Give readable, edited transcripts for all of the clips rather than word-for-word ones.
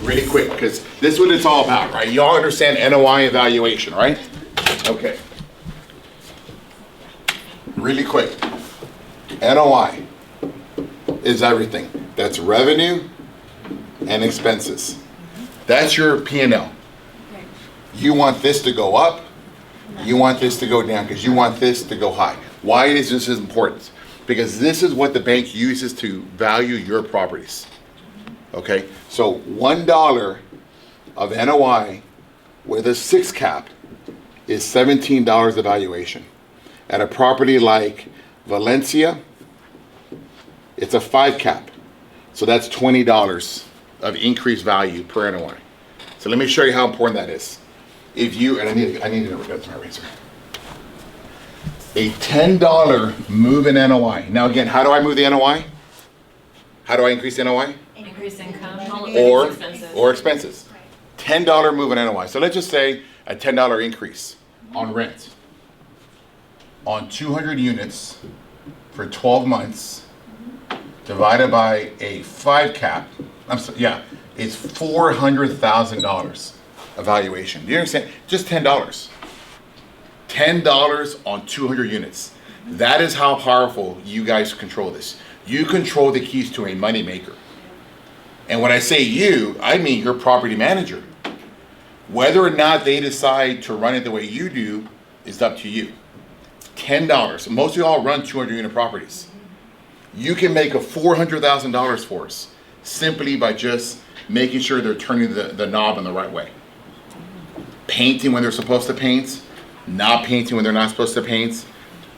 really quick, because this is what it's all about, right? You all understand NOI evaluation, right? Okay. Really quick. NOI is everything. That's revenue and expenses. That's your P&L. You want this to go up, you want this to go down, because you want this to go high. Why is this important? Because this is what the bank uses to value your properties. Okay, so $1 of NOI with a 6 cap is $17 evaluation. At a property like Valencia, it's a 5 cap. So that's $20 of increased value per NOI. So let me show you how important that is. If you, and I need to get my razor. A $10 move in NOI. Now again, how do I move the NOI? How do I increase the NOI? Increase income Or expenses. $10 move in NOI. So let's just say a $10 increase on rent on 200 units for 12 months divided by a 5 cap. It's $400,000 evaluation. Do you understand? Just $10. $10 on 200 units. That is how powerful you guys control this. You control the keys to a moneymaker. And when I say you, I mean your property manager. Whether or not they decide to run it the way you do is up to you. $10. Most of y'all run 200 unit properties. You can make a $400,000 for us simply by just making sure they're turning the knob in the right way. Painting when they're supposed to paint, not painting when they're not supposed to paint.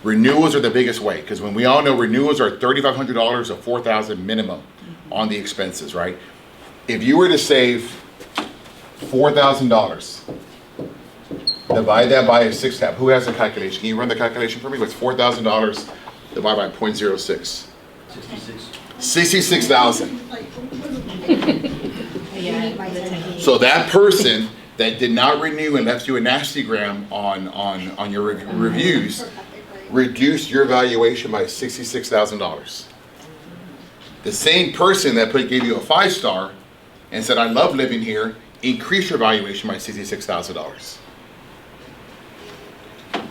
Renewals are the biggest way, because when we all know renewals are $3,500 or $4,000 minimum on the expenses, right? If you were to save $4,000, divide that by a 6 cap. Who has the calculation? Can you run the calculation for me? What's $4,000 divided by 0.06? 66,000. So that person that did not renew and left you a nastygram on your reviews reduced your valuation by $66,000. The same person that gave you a 5-star and said, I love living here, increased your valuation by $66,000.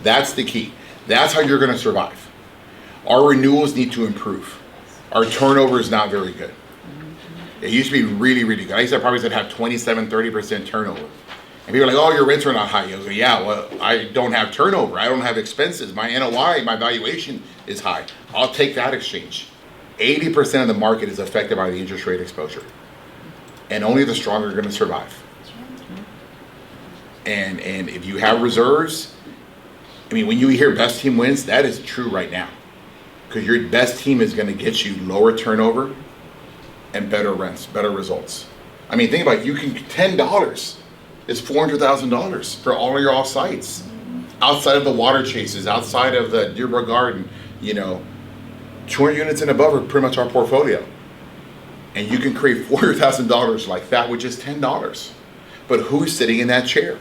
That's the key. That's how you're going to survive. Our renewals need to improve. Our turnover is not very good. It used to be really, really good. I used to have properties that have 27, 30% turnover. And people are like, oh, your rents are not high. I was like, yeah, well, I don't have turnover. I don't have expenses. My NOI, my valuation is high. I'll take that exchange. 80% of the market is affected by the interest rate exposure. And only the strong are going to survive. And if you have reserves, I mean, when you hear best team wins, that is true right now. Because your best team is going to get you lower turnover and better rents, better results. I mean, think about it. You can, $10 is $400,000 for all of your off sites. Outside of the water chases, outside of the Deerbrook Garden, 200 units and above are pretty much our portfolio. And you can create $400,000 like that with just $10. But who's sitting in that chair?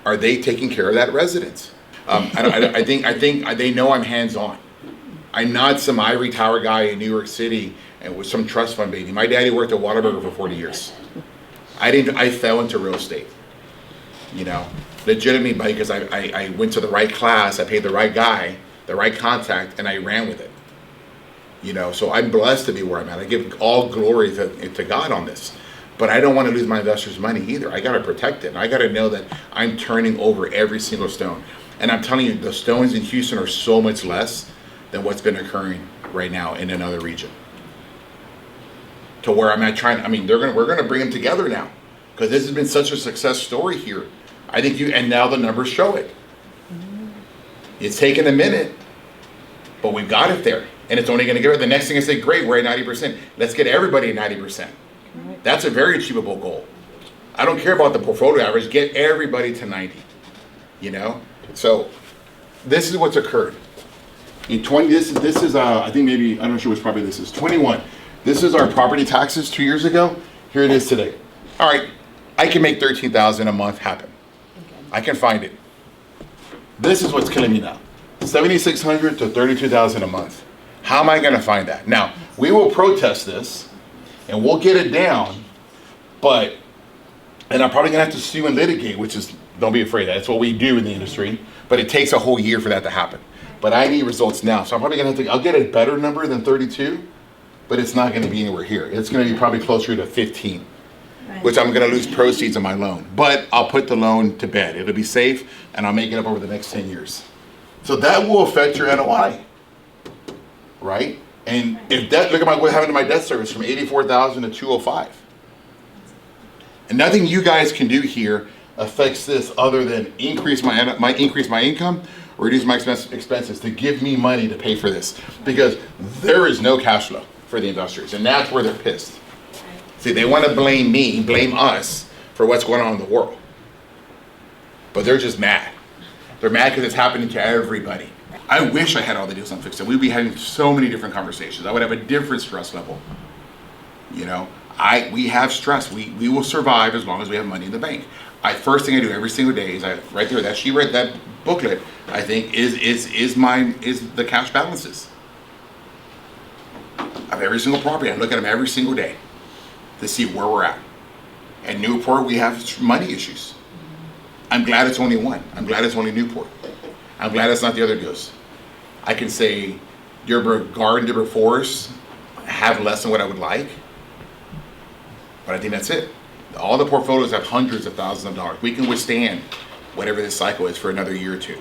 Are they taking care of that resident? I think they know I'm hands-on. I'm not some ivory tower guy in New York City and with some trust fund baby. My daddy worked at Whataburger for 40 years. I fell into real estate, legitimately, because I went to the right class, I paid the right guy, the right contact, and I ran with it. So I'm blessed to be where I'm at. I give all glory to God on this. But I don't want to lose my investors' money either. I got to protect it. And I got to know that I'm turning over every single stone. And I'm telling you, the stones in Houston are so much less than what's been occurring right now in another region. To where I'm at we're going to bring them together now. Because this has been such a success story here. I think and now the numbers show it. It's taken a minute, but we've got it there. And it's only going to get it. The next thing I say, great, we're at 90%. Let's get everybody at 90%. That's a very achievable goal. I don't care about the portfolio average. Get everybody to 90. So this is what's occurred. In 20, this is I think maybe, I'm not sure which property this is, 21. This is our property taxes 2 years ago. Here it is today. All right, I can make $13,000 a month happen. I can find it. This is what's killing me now. $7,600 to $32,000 a month. How am I going to find that? Now, we will protest this and we'll get it down, but And I'm probably gonna have to sue and litigate, which is, don't be afraid, that's what we do in the industry. But it takes a whole year for that to happen. But I need results now. So I'm probably gonna have to, I'll get a better number than 32, but it's not gonna be anywhere here. It's gonna be probably closer to 15, which I'm gonna lose proceeds on my loan. But I'll put the loan to bed. It'll be safe and I'll make it up over the next 10 years. So that will affect your NOI, right? And if that, look at what happened to my debt service from 84,000 to 205. And nothing you guys can do here affects this other than increase my income or reduce my expenses to give me money to pay for this, because there is no cash flow for the investors, and that's where they're pissed. See, they want to blame me, blame us for what's going on in the world, but they're just mad. They're mad because it's happening to everybody. I wish I had all the deals on fixed, and we'd be having so many different conversations. I would have a different stress level. You know, we have stress. We will survive as long as we have money in the bank. First thing I do every single day is right there, that she read that booklet, I think is the cash balances of every single property. I look at them every single day to see where we're at. At Newport, we have money issues. I'm glad it's only one. I'm glad it's only Newport. I'm glad it's not the other deals. I can say Dearborn Garden, Dearborn Forest have less than what I would like, but I think that's it. All the portfolios have hundreds of thousands of dollars. We can withstand whatever this cycle is for another year or two.